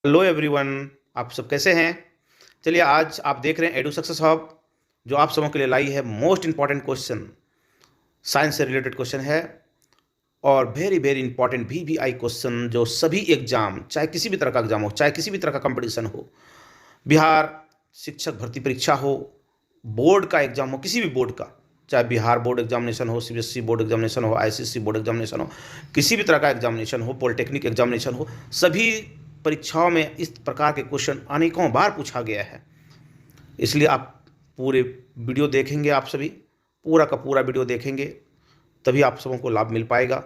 Hello everyone, आप सब कैसे हैं। चलिए आज आप देख रहे हैं एडू सक्सेस हब, जो आप सबों के लिए लाई है मोस्ट इंपॉर्टेंट क्वेश्चन, साइंस से रिलेटेड क्वेश्चन है और very very important VVI question, जो सभी एग्जाम, चाहे किसी भी तरह का एग्जाम हो, चाहे किसी भी तरह का कंपटीशन हो, बिहार शिक्षक भर्ती परीक्षा हो, बोर्ड का एग्जाम हो, किसी भी बोर्ड का, चाहे बिहार बोर्ड एग्जामिनेशन हो, CBSE बोर्ड एग्जामिनेशन हो, ICSE बोर्ड एग्जामिनेशन हो, किसी भी तरह का एग्जामिनेशन हो, पॉलिटेक्निक एग्जामिनेशन हो, सभी परीक्षाओं में इस प्रकार के क्वेश्चन अनेकों बार पूछा गया है। इसलिए आप पूरे वीडियो देखेंगे, आप सभी पूरा का पूरा वीडियो देखेंगे, तभी आप सबों को लाभ मिल पाएगा।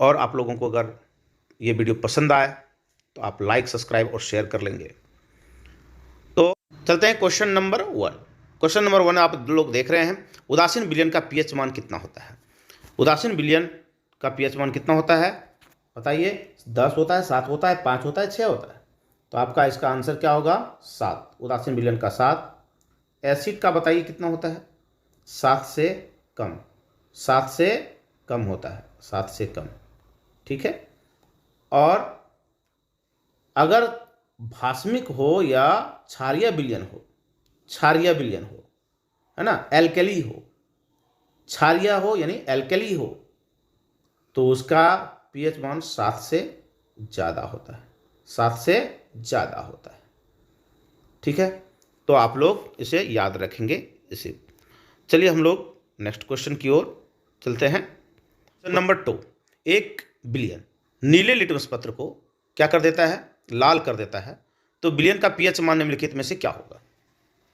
और आप लोगों को अगर ये वीडियो पसंद आए तो आप लाइक, सब्सक्राइब और शेयर कर लेंगे। तो चलते हैं क्वेश्चन नंबर 1। क्वेश्चन नंबर 1 आप लोग देख रहे हैं, उदासीन विलयन का पीएच मान कितना होता है। उदासीन विलयन का पीएच मान कितना होता है बताइए। 10 होता है, 7 होता है, 5 होता है, 6 होता है। तो आपका इसका आंसर क्या होगा? 7। उदासीन विलयन का 7। एसिड का बताइए कितना होता है? 7 से कम। 7 से कम होता है, 7 से कम। ठीक है। और अगर भास्मिक हो या क्षारीय विलयन हो, क्षारीय विलयन हो, है ना, एल्कली हो, क्षारीय हो यानी एल्कली हो, तो उसका पीएच मान 7 से ज़्यादा होता है, 7 से ज़्यादा होता है। ठीक है, तो आप लोग इसे याद रखेंगे इसे। चलिए हम लोग नेक्स्ट क्वेश्चन की ओर चलते हैं। Question number 2। 1 बिलियन नीले लिटमस पत्र को क्या कर देता है? लाल कर देता है। तो बिलियन का पीएच मान निम्नलिखित में से क्या होगा?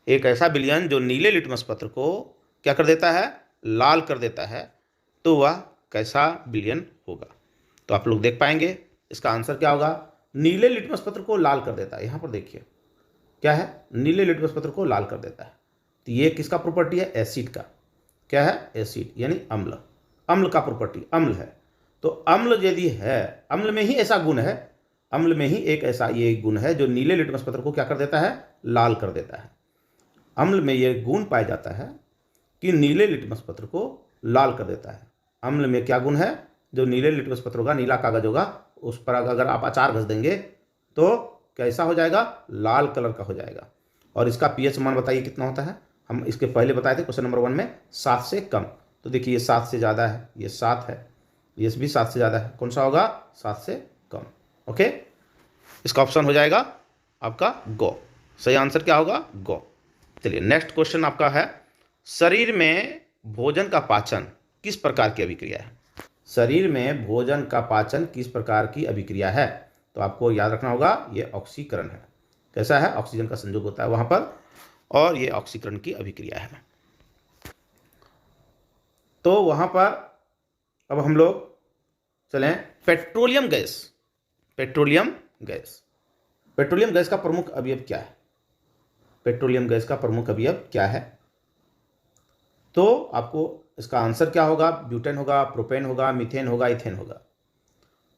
एक ऐसा बिलियन जो नीले लिटमस पत्र को क्या कर देता है? लाल कर देता है, तो वह कैसा बिलियन होगा? तो आप लोग देख पाएंगे इसका आंसर क्या होगा। नीले लिटमस पत्र को लाल कर देता है, यहां पर देखिए क्या है, नीले लिटमस पत्र को लाल कर देता है। तो ये किसका प्रॉपर्टी है? एसिड का। क्या है? एसिड यानी अम्ल। अम्ल का प्रॉपर्टी अम्ल है। तो अम्ल यदि है, अम्ल में ही ऐसा गुण है, अम्ल में ही एक ऐसा ये गुण है जो नीले लिटमस पत्र को क्या कर देता है? लाल कर देता है। अम्ल में यह गुण पाया जाता है कि नीले लिटमस पत्र को लाल कर देता है। अम्ल में क्या गुण है? जो नीले लिटमस पत्र होगा, नीला कागज होगा, उस पर अगर आप अचार घस देंगे तो कैसा हो जाएगा? लाल कलर का हो जाएगा। और इसका पीएच मान बताइए कितना होता है। हम इसके पहले बताए थे क्वेश्चन नंबर 1 में 7 से कम। तो देखिए ये 7 से ज़्यादा है, ये 7 है, ये भी 7 से ज़्यादा है। कौन सा होगा? 7 से कम। ओके, इसका ऑप्शन हो जाएगा आपका गो। सही आंसर क्या होगा? गो। चलिए नेक्स्ट क्वेश्चन आपका है, शरीर में भोजन का पाचन किस प्रकार की अभिक्रिया है? शरीर में भोजन का पाचन किस प्रकार की अभिक्रिया है? तो आपको याद रखना होगा ये ऑक्सीकरण है। कैसा है? ऑक्सीजन का संयोग होता है वहां पर, और ये ऑक्सीकरण की अभिक्रिया है। तो वहां पर अब हम लोग चलें petroleum gas. Petroleum gas, petroleum gas का प्रमुख अवयव क्या है? पेट्रोलियम गैस का प्रमुख अवयव क्या है? तो आपको इसका आंसर क्या होगा? ब्यूटेन होगा, प्रोपेन होगा, मीथेन होगा, इथेन होगा।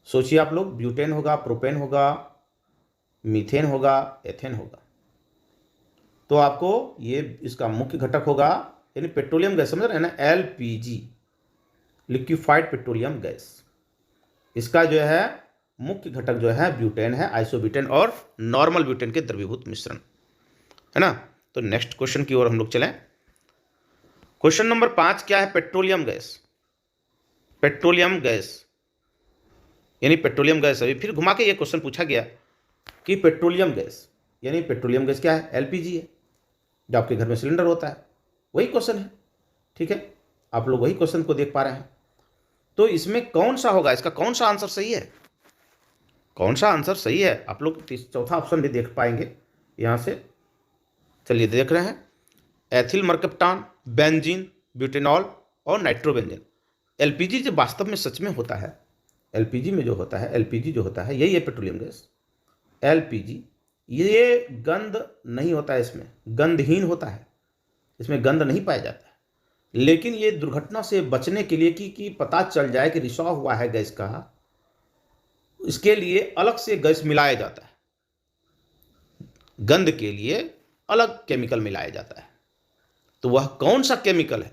सोचिए आप लोग, ब्यूटेन होगा, प्रोपेन होगा, मीथेन होगा, एथेन होगा। तो आपको ये इसका मुख्य घटक होगा, यानी पेट्रोलियम गैस, समझ रहे हैं ना, LPG, लिक्विफाइड पेट्रोलियम गैस। इसका जो है मुख्य घटक जो है ब्यूटेन है, आइसोब्यूटेन और नॉर्मल ब्यूटेन के द्रवीभूत मिश्रण, है ना। तो नेक्स्ट क्वेश्चन की ओर हम लोग चलें। क्वेश्चन नंबर 5 क्या है? Petroleum gas. पेट्रोलियम गैस यानी पेट्रोलियम गैस, अभी फिर घुमा के ये क्वेश्चन पूछा गया कि पेट्रोलियम गैस यानी पेट्रोलियम गैस क्या है? LPG है, जो आपके घर में सिलेंडर होता है, वही क्वेश्चन है। ठीक है, आप लोग वही क्वेश्चन को देख पा रहे हैं। तो इसमें कौन सा होगा, इसका कौन सा आंसर सही है? कौन सा आंसर सही है? आप लोग चौथा ऑप्शन भी देख पाएंगे यहां से। चलिए देख रहे हैं, एथिल मर्कप्टान, बेंजीन, ब्यूटेनॉल और नाइट्रोबेंजीन। LPG जो वास्तव में सच में होता है, LPG में जो होता है, LPG जो होता है यही है पेट्रोलियम गैस। LPG ये गंध नहीं होता है, इसमें गंधहीन होता है, इसमें गंध नहीं पाया जाता है। लेकिन ये दुर्घटना से बचने के लिए कि पता चल जाए कि रिसाव हुआ है गैस का, इसके लिए अलग से गैस मिलाया जाता है। गंध के लिए अलग केमिकल मिलाया जाता है। तो वह कौन सा केमिकल है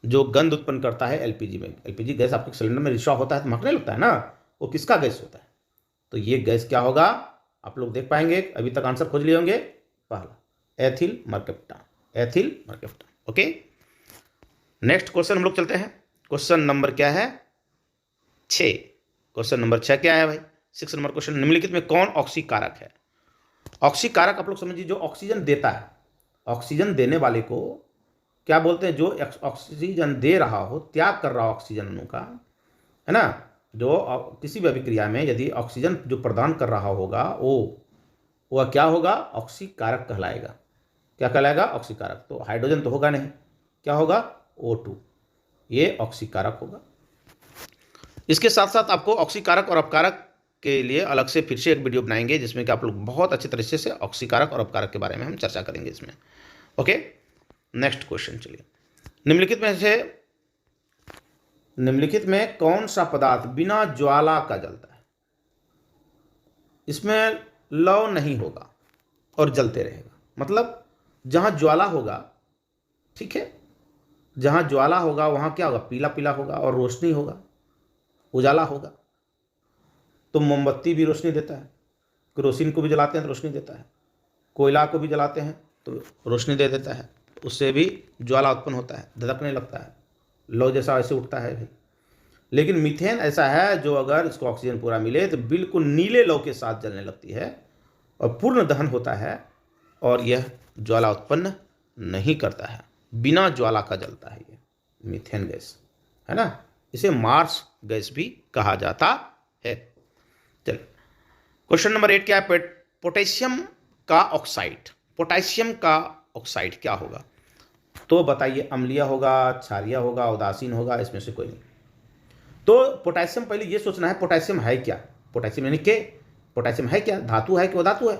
जो गंध उत्पन्न करता है LPG में? LPG गैस आपके सिलेंडर में रिसाव होता है तो महकने लगता है ना, वो किसका गैस होता है? तो ये गैस क्या होगा, आप लोग देख पाएंगे, अभी तक आंसर खोज लिए होंगे। पहला ethyl mercaptan, ethyl mercaptan. Okay, next question हम लोग चलते हैं। क्वेश्चन नंबर क्या है, 6। क्वेश्चन नंबर 6 क्या है भाई, 6 नंबर क्वेश्चन, निम्नलिखित में कौन ऑक्सीकारक है। ऑक्सीकारक आप लोग समझिए, जो ऑक्सीजन देता है, ऑक्सीजन देने वाले को क्या बोलते हैं, जो ऑक्सीजन दे रहा हो, त्याग कर रहा हो ऑक्सीजन अणु का, है ना, जो किसी भी अभिक्रिया में यदि ऑक्सीजन जो प्रदान कर रहा होगा वह क्या होगा, ऑक्सीकारक कहलाएगा। क्या कहलाएगा, ऑक्सीकारक। तो हाइड्रोजन तो होगा नहीं, क्या होगा, O2, ये ऑक्सीकारक होगा। इसके साथ साथ आपको ऑक्सीकारक और अपकारक के लिए अलग से फिर से एक वीडियो बनाएंगे, जिसमें कि आप लोग बहुत अच्छे तरीके से ऑक्सीकारक और अपकारक के बारे में हम चर्चा करेंगे इसमें। ओके, नेक्स्ट क्वेश्चन चलिए, निम्नलिखित में कौन सा पदार्थ बिना ज्वाला का जलता है। इसमें लौ नहीं होगा और जलते रहेगा, मतलब जहां ज्वाला होगा, ठीक है, जहां ज्वाला होगा वहां क्या होगा, पीला पीला होगा और रोशनी होगा, उजाला होगा। तो मोमबत्ती भी रोशनी देता है, केरोसिन को भी जलाते हैं तो रोशनी देता है, कोयला को भी जलाते हैं तो रोशनी दे देता है, उससे भी ज्वाला उत्पन्न होता है, धधकने लगता है, लौ जैसा ऐसे उठता है भाई। लेकिन मीथेन ऐसा है जो अगर इसको ऑक्सीजन पूरा मिले तो बिल्कुल नीले लौ के साथ जलने लगती है और पूर्ण दहन होता है, और यह ज्वाला उत्पन्न नहीं करता है, बिना ज्वाला का जलता है ये मीथेन गैस, है ना। इसे मार्स गैस भी कहा जाता है। चलिए, क्वेश्चन नंबर 8 क्या है, पोटेशियम का ऑक्साइड, पोटेशियम का ऑक्साइड क्या होगा। तो बताइए, अम्लीय होगा, क्षारीय होगा, उदासीन होगा, इसमें से कोई नहीं। तो पोटेशियम, पहले ये सोचना है पोटेशियम है क्या, पोटेशियम यानी के पोटेशियम है क्या, धातु है कि वो धातु है,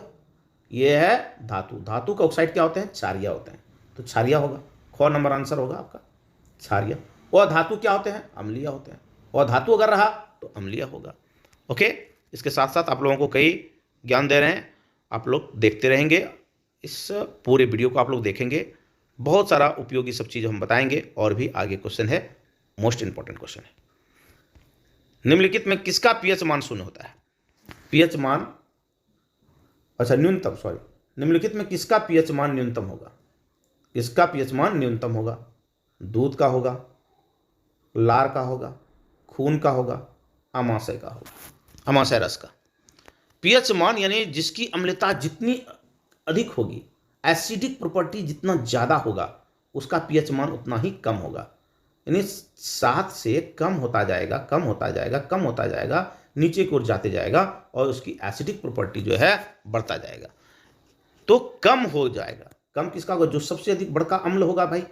ये है धातु। धातु का ऑक्साइड क्या होते हैं, क्षारीय होते हैं, तो क्षारीय होगा, ख नंबर आंसर होगा आपका क्षारीय। और धातु क्या होते हैं, अम्लीय होते हैं, और धातु अगर रहा तो अम्लीय होगा। ओके, इसके साथ साथ आप लोगों को कई ज्ञान दे रहे हैं, आप लोग देखते रहेंगे, इस पूरे वीडियो को आप लोग देखेंगे, बहुत सारा उपयोगी सब चीज़ हम बताएंगे। और भी आगे क्वेश्चन है, मोस्ट इंपॉर्टेंट क्वेश्चन है, निम्नलिखित में किसका पीएच मान शून्य होता है। पीएच मान, अच्छा न्यूनतम, सॉरी, निम्नलिखित में किसका पीएच मान न्यूनतम होगा, किसका पीएच मान न्यूनतम होगा। दूध का होगा, लार का होगा, खून का होगा, अमाशय का होगा, अमाशय रस का। पीएच मान यानी जिसकी अम्लता जितनी अधिक होगी, एसिडिक प्रॉपर्टी जितना ज़्यादा होगा, उसका पीएच मान उतना ही कम होगा। यानी 7 से कम होता जाएगा, कम होता जाएगा, कम होता जाएगा, नीचे की ओर जाते जाएगा, और उसकी एसिडिक प्रॉपर्टी जो है बढ़ता जाएगा, तो कम हो जाएगा। कम किसका होगा, जो सबसे अधिक बड़का अम्ल होगा भाई,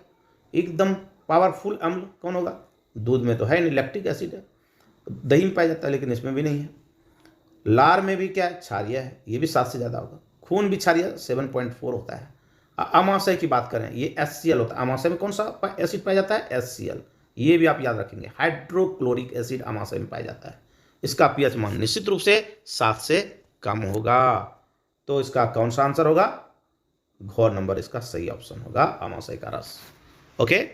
एकदम पावरफुल अम्ल कौन होगा, दूध में तो है नहीं, लैक्टिक एसिड है, दही में पाया जाता है लेकिन इसमें भी नहीं है। लार में भी क्या है, क्षारीय है, ये भी 7 से ज़्यादा होगा। खून भी क्षारीय 7.4 होता है। अमाशय की बात करें, ये HCl होता है। अमाशय में कौन सा एसिड पाया जाता है, HCl, ये भी आप याद रखेंगे, हाइड्रोक्लोरिक एसिड अमाशय में पाया जाता है। इसका पीएच मान निश्चित रूप से 7 से कम होगा, तो इसका कौन सा आंसर होगा, घ नंबर इसका सही ऑप्शन होगा, अमाशय का रस। ओके,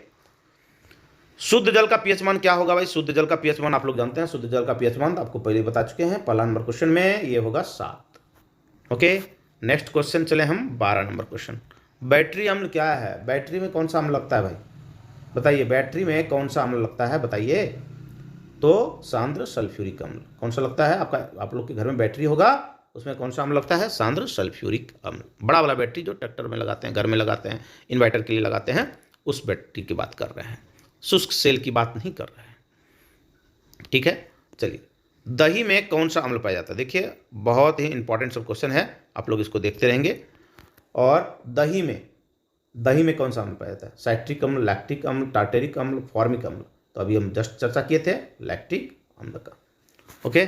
शुद्ध जल का पीएच मान क्या होगा भाई, शुद्ध जल का पीएच मान आप लोग जानते हैं, शुद्ध जल का पीएच मान आपको पहले बता चुके हैं, पहला नंबर क्वेश्चन में ये होगा 7। ओके, नेक्स्ट क्वेश्चन चले हम 12 नंबर क्वेश्चन, बैटरी अम्ल क्या है, बैटरी में कौन सा अम्ल लगता है भाई, बताइए, बैटरी में कौन सा अम्ल लगता है बताइए। तो सांद्र सल्फ्यूरिक अम्ल। कौन सा लगता है आपका, आप लोग के घर में बैटरी होगा, उसमें कौन सा अम्ल लगता है, सांद्र सल्फ्यूरिक अम्ल। बड़ा वाला बैटरी जो ट्रैक्टर में लगाते हैं, घर में लगाते हैं, इन्वर्टर के लिए लगाते हैं, उस बैटरी की बात कर रहे हैं, शुष्क सेल की बात नहीं कर रहे हैं, ठीक है। चलिए, दही में कौन सा अम्ल पाया जाता है, देखिए बहुत ही इंपॉर्टेंट सब क्वेश्चन है, आप लोग इसको देखते रहेंगे। और दही में कौन सा अम्ल पाया जाता है, साइट्रिक अम्ल, लैक्टिक अम्ल, टार्टेरिक अम्ल, फॉर्मिक अम्ल। तो अभी हम जस्ट चर्चा किए थे लैक्टिक अम्ल का। ओके,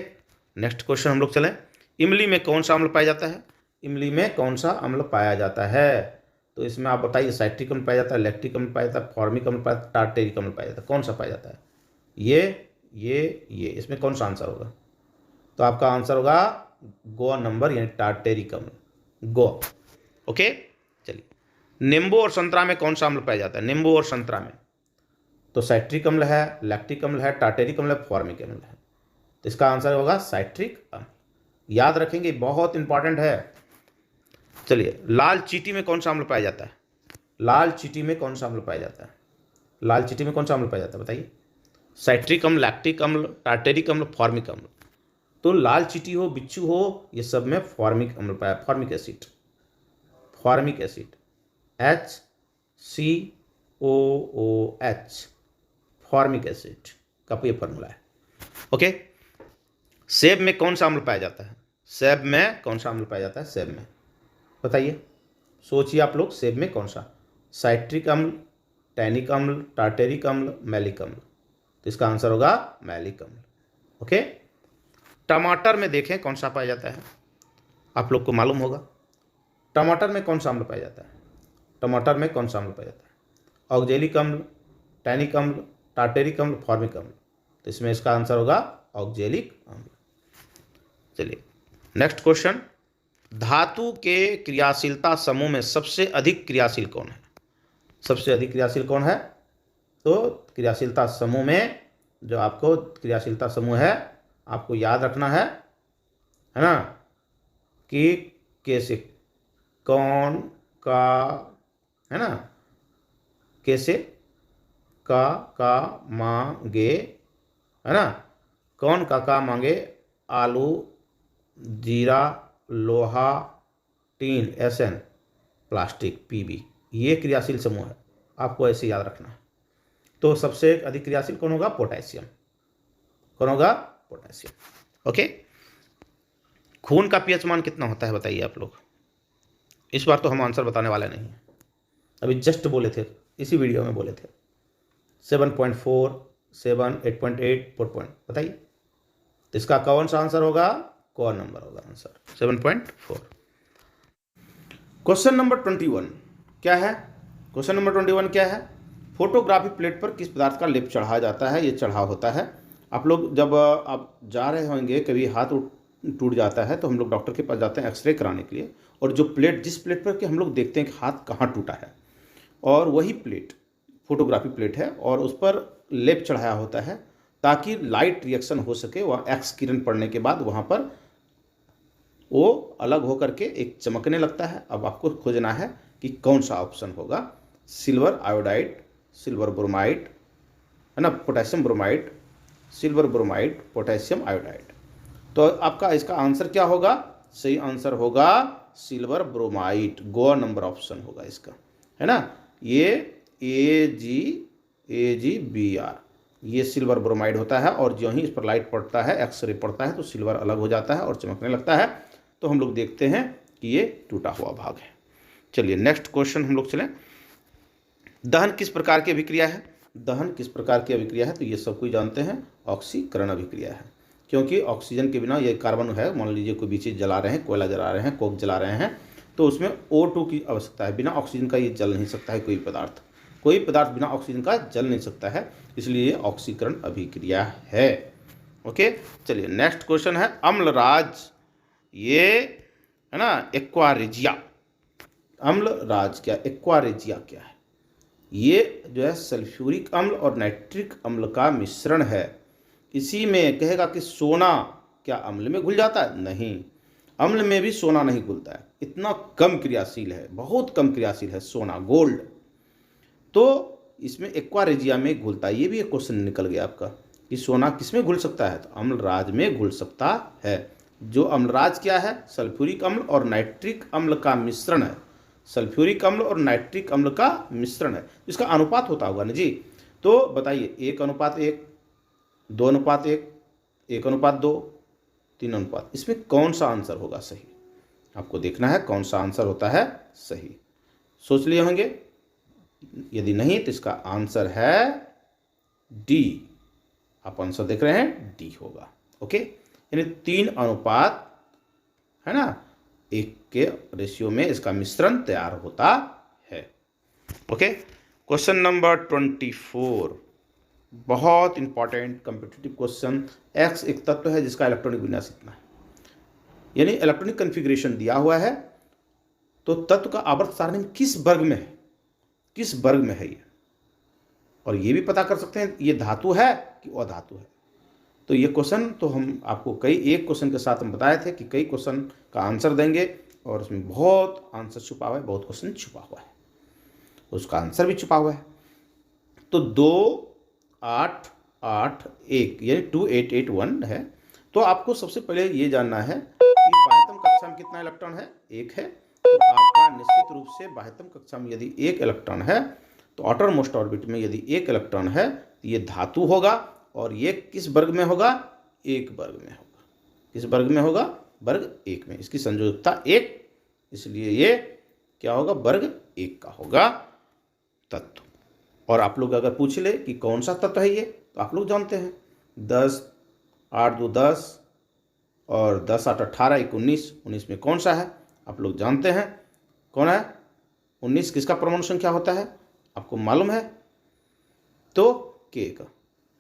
नेक्स्ट क्वेश्चन हम लोग चलें, इमली में कौन सा अम्ल पाया जाता है, इमली में कौन सा अम्ल पाया जाता है। तो इसमें आप बताइए, साइट्रिक अम्ल पाया जाता है, लैक्टिक अम्ल पाया जाता है, फॉर्मिक अम्ल पाया जाता है, टार्टेरिक अम्ल पाया जाता है, कौन सा पाया जाता है, ये इसमें कौन सा आंसर होगा। तो आपका आंसर होगा गो नंबर, यानी टार्टेरिक अम्ल, गो। ओके, चलिए, नींबू और संतरा में कौन सा अम्ल पाया जाता है, नींबू और संतरा में तो साइट्रिक अम्ल है, लैक्टिक अम्ल है, टार्टेरिक अम्ल है, फॉर्मिक अम्ल है। तो इसका आंसर होगा साइट्रिक अम्ल। याद रखेंगे, बहुत इंपॉर्टेंट है। चलिए, लाल चींटी में कौन सा अम्ल पाया जाता है? लाल चींटी में कौन सा अम्ल पाया जाता है? लाल चींटी में कौन सा अम्ल पाया जाता है बताइए? साइट्रिक अम्ल, लैक्टिक अम्ल, टार्टेरिक अम्ल, फॉर्मिक अम्ल। तो लाल चींटी हो, बिच्छू हो, ये सब में फॉर्मिक अम्ल पाया, formic acid, formic acid, HCOOH, formic acid का ये फॉर्मूला है। ओके। सेब में कौन सा अम्ल पाया जाता है? सेब में कौन सा अम्ल पाया जाता है? सेब में बताइए, सोचिए आप लोग, सेब में कौन सा? साइट्रिक अम्ल, टैनिक अम्ल, टार्टेरिक अम्ल, मैलिक अम्ल। तो इसका आंसर होगा मैलिक अम्ल। ओके। टमाटर में देखें कौन सा पाया जाता है, आप लोग को मालूम होगा। टमाटर में कौन सा अम्ल पाया जाता है? टमाटर में कौन सा अम्ल पाया जाता है? ऑक्जेलिक अम्ल, टैनिक अम्ल, टार्टेरिक अम्ल, फॉर्मिक अम्ल। तो इसमें इसका आंसर होगा ऑक्जेलिक अम्ल। चलिए नेक्स्ट क्वेश्चन, धातु के क्रियाशीलता समूह में सबसे अधिक क्रियाशील कौन है? सबसे अधिक क्रियाशील कौन है? तो क्रियाशीलता समूह में जो आपको क्रियाशीलता समूह है, आपको याद रखना है ना, कि कैसे, कौन, का, है ना, कैसे, का मांगे, है ना, कौन का मांगे, आलू, जीरा, लोहा, टीन, SN, प्लास्टिक, PB। ये क्रियाशील समूह है, आपको ऐसे याद रखना है। तो सबसे अधिक क्रियाशील कौन होगा? पोटेशियम। कौन होगा? पोटेशियम। ओके। खून का pH मान कितना होता है बताइए आप लोग? इस बार तो हम आंसर बताने वाले नहीं हैं, अभी जस्ट बोले थे, इसी वीडियो में बोले थे 7.4, 7, 8.8, 4 बताइए। तो इसका कौन सा आंसर होगा? कौन नंबर होगा आंसर? 7.4। क्वेश्चन नंबर 21 क्या है? क्वेश्चन नंबर 21 क्या है? फोटोग्राफी प्लेट पर किस पदार्थ का लेप चढ़ाया जाता है? ये चढ़ाव होता है। आप लोग जब आप जा रहे होंगे, कभी हाथ टूट जाता है तो हम लोग डॉक्टर के पास जाते हैं एक्सरे कराने के लिए, और जो प्लेट, जिस प्लेट पर कि हम लोग देखते हैं कि हाथ कहाँ टूटा है, और वही प्लेट फोटोग्राफी प्लेट है, और उस पर लेप चढ़ाया होता है ताकि लाइट रिएक्शन हो सके, वह एक्स किरण पड़ने के बाद वहाँ पर वो अलग होकर के एक चमकने लगता है। अब आपको खोजना है कि कौन सा ऑप्शन होगा। सिल्वर आयोडाइड, सिल्वर ब्रोमाइड, है ना, potassium bromide, silver bromide, potassium iodide. तो आपका इसका आंसर क्या होगा? सही आंसर होगा सिल्वर ब्रोमाइड। गो नंबर ऑप्शन होगा इसका, है ना। ये AgBr, ये सिल्वर ब्रोमाइड होता है, और जो ही इस पर लाइट पड़ता है, एक्सरे पड़ता है, तो सिल्वर अलग हो जाता है और चमकने लगता है। तो हम लोग देखते हैं कि ये टूटा हुआ भाग है। चलिए नेक्स्ट क्वेश्चन हम लोग चलें। दहन किस प्रकार की अभिक्रिया है? दहन किस प्रकार की अभिक्रिया है? तो ये सब कोई जानते हैं, ऑक्सीकरण अभिक्रिया है। क्योंकि ऑक्सीजन के बिना, ये कार्बन है, मान लीजिए कोई भी चीज़ जला रहे हैं, कोयला जला रहे हैं, कोक जला रहे हैं, तो उसमें O2 की आवश्यकता है। बिना ऑक्सीजन का ये जल नहीं सकता है। कोई पदार्थ बिना ऑक्सीजन का जल नहीं सकता है, इसलिए ये ऑक्सीकरण अभिक्रिया है। ओके। चलिए नेक्स्ट क्वेश्चन है, अम्लराज, ये है ना, एक्वारेजिया। अम्लराज क्या, एक्वारेजिया क्या है? ये जो है सल्फ्यूरिक अम्ल और नाइट्रिक अम्ल का मिश्रण है। इसी में कहेगा कि सोना क्या अम्ल में घुल जाता है? नहीं, अम्ल में भी सोना नहीं घुलता है, इतना कम क्रियाशील है, बहुत कम क्रियाशील है सोना, गोल्ड। तो इसमें एक्वारेजिया में घुलता है। ये भी एक क्वेश्चन निकल गया आपका कि सोना किस में घुल सकता है? तो अम्लराज में घुल सकता है। जो अम्लराज क्या है? सल्फ्यूरिक अम्ल और नाइट्रिक अम्ल का मिश्रण है। सल्फ्यूरिक अम्ल और नाइट्रिक अम्ल का मिश्रण है। इसका अनुपात होता होगा ना जी, तो बताइए 1:1, 2:1, 1:2, 3:1। इसमें कौन सा आंसर होगा सही? आपको देखना है कौन सा आंसर होता है सही। सोच लिए होंगे, यदि नहीं तो इसका आंसर है D। आप आंसर देख रहे हैं, D होगा। ओके, यानी 3:1 है ना, 1 के रेशियो में इसका मिश्रण तैयार होता है। ओके। क्वेश्चन नंबर 24, बहुत इंपॉर्टेंट कॉम्पिटिटिव क्वेश्चन। X एक तत्व है जिसका इलेक्ट्रॉनिक विन्यास इतना है, यानी इलेक्ट्रॉनिक कन्फिग्रेशन दिया हुआ है, तो तत्व का आवर्त सारणी में किस वर्ग में है, किस वर्ग में है ये, और ये भी पता कर सकते हैं ये धातु है कि अधातु है। तो ये क्वेश्चन तो हम आपको एक क्वेश्चन के साथ हम बताए थे कि कई क्वेश्चन का आंसर देंगे और उसमें बहुत आंसर छुपा हुआ है, बहुत क्वेश्चन छुपा हुआ है, उसका आंसर भी छुपा हुआ है। तो 2 8 8 1 यानी 2881 है। तो आपको सबसे पहले ये जानना है कि बाह्यतम कक्षा में कितना इलेक्ट्रॉन है, 1 है। तो आपका निश्चित रूप से बाह्यतम कक्षा में यदि 1 इलेक्ट्रॉन है तो आउटर मोस्ट ऑर्बिट में यदि 1 इलेक्ट्रॉन है तो ये धातु होगा और ये किस वर्ग में होगा, 1 वर्ग में होगा। किस वर्ग में होगा, वर्ग 1 में। इसकी संयोजकता 1, इसलिए ये क्या होगा, वर्ग 1 का होगा तत्व। और आप लोग अगर पूछ ले कि कौन सा तत्व है ये, तो आप लोग जानते हैं 10 8 2 10 और 10 8 18 1 19। 19 में कौन सा है आप लोग जानते हैं, कौन है 19? किसका परमाणु संख्या होता है आपको मालूम है? तो के का,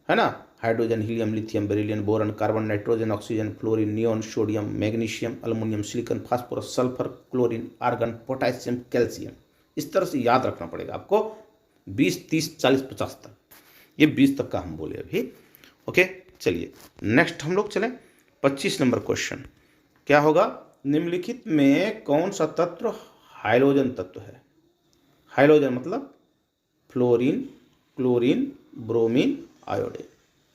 है ना। Hydrogen, helium, lithium, beryllium, boron, carbon, nitrogen, oxygen, fluorine, neon, sodium, magnesium, aluminium, silicon, phosphorus, sulphur, chlorine, argon, potassium, calcium. इस तरह से याद रखना पड़ेगा आपको 20 30 40 50 तक। ये 20 तक का हम बोले अभी। ओके, चलिए नेक्स्ट हम लोग चलें 25 नंबर क्वेश्चन। क्या होगा, निम्नलिखित में कौन सा तत्व हाइड्रोजन तत्व है? हाइड्रोजन मतलब फ्लोरीन, क्लोरीन, ब्रोमीन, आयोडीन।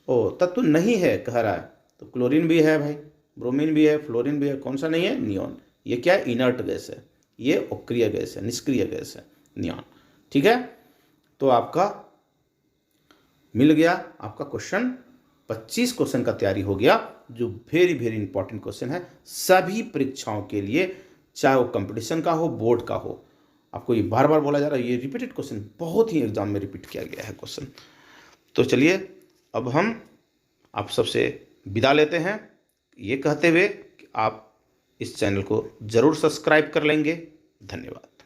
ओ, तत्व नहीं है कह रहा है, तो क्लोरीन भी है भाई, ब्रोमीन भी है, फ्लोरीन भी है, कौन सा नहीं है? नियॉन। ये क्या है, इनर्ट गैस है, ये अक्रिय गैस है, निष्क्रिय गैस है, नियॉन। ठीक है, तो आपका मिल गया आपका क्वेश्चन। 25 क्वेश्चन का तैयारी हो गया, जो वेरी वेरी इंपॉर्टेंट क्वेश्चन है सभी परीक्षाओं के लिए, चाहे वो कंपटीशन का हो, बोर्ड का हो। आपको ये बार बार बोला जा रहा है, ये रिपीटेड क्वेश्चन बहुत ही एग्जाम में रिपीट किया गया है क्वेश्चन। तो चलिए अब हम आप सबसे विदा लेते हैं, ये कहते हुए कि आप इस चैनल को ज़रूर सब्सक्राइब कर लेंगे। धन्यवाद।